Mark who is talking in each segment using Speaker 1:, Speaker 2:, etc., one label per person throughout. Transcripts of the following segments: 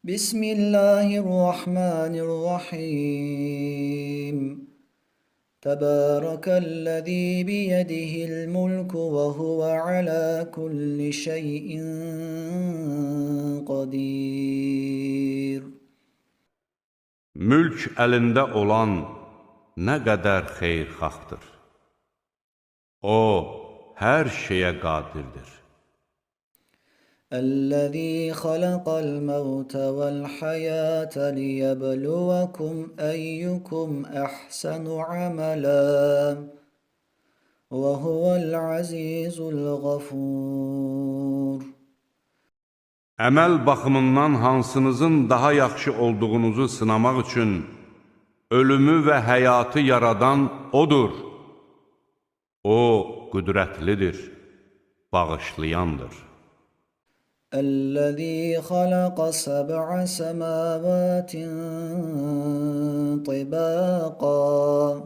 Speaker 1: Bismillahirrahmanirrahim. Tebârekellezî biyedihil mulku ve huve alâ kulli şeyin qadir.
Speaker 2: Mülk əlində olan nə qədər xeyirxahdır. O, hər şeyə qadirdir.
Speaker 1: الذي خلق الموت والحياة ليبلوكم أيكم أحسن عملا وهو العزيز الغفور.
Speaker 2: Əməl baxımından hansınızın daha yaxşı olduğunuzu sınamaq üçün ölümü və həyatı yaradan O'dur. O, qüdrətlidir, bağışlayandır.
Speaker 1: الذي خلق سبع سماوات طباقا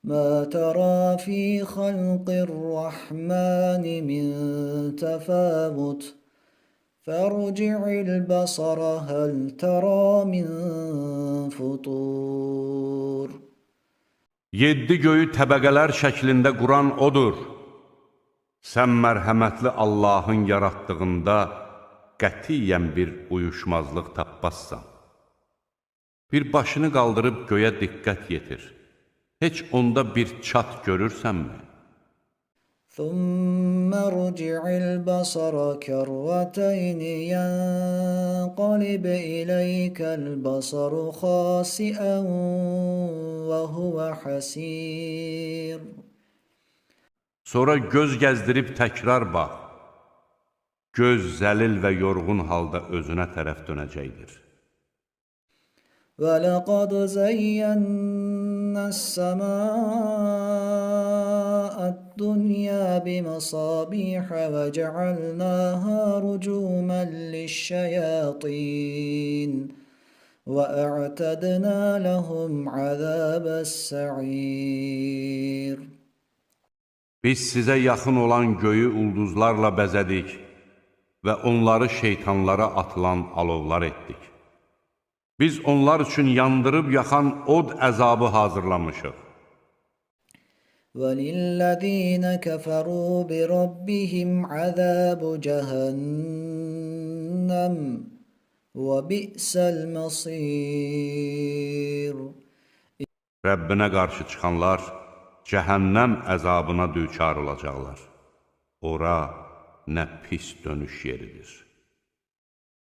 Speaker 1: ما ترى في خلق الرحمن من تفاوت فارجع البصر هل ترى من فطور.
Speaker 2: 7 göyü təbəqələr şəklində quran O'dur. Sən mərhəmətli Allahın yaratdığında qətiyyən bir uyuşmazlıq tapmazsan. Bir başını qaldırıb göyə diqqət yetir. Heç onda bir çat görürsənmi?
Speaker 1: ثم ارجع البصر كرتين ينقلب إليك البصر خاسئا وهو حسير.
Speaker 2: Sonra göz gəzdirib təkrar bax. Göz zəlil və yorğun halda özünə tərəf dönəcəkdir.
Speaker 1: وَلَقَدْ زَيَّنَّا السَّمَاءَ الدُّنْيَا بِمَصَابِيحَ وَجَعَلْنَاهَا رُجُومًا لِلشَّيَاطِينِ وَأَعْتَدْنَا لَهُمْ عَذَابَ السَّعِيرِ.
Speaker 2: Biz sizə yaxın olan göyü ulduzlarla bəzədik və onları şeytanlara atılan alovlar etdik. Biz onlar üçün yandırıb yaxan od əzabı hazırlamışıq.
Speaker 1: وَلِلَّذِينَ كَفَرُوا بِرَبِّهِمْ عَذَابُ جَهَنَّمَ وَبِئْسَ الْمَصِيرُ.
Speaker 2: Rəbbinə qarşı çıxanlar cəhənnəm əzabına düçar olacaqlar. Ora nə pis dönüş yeridir.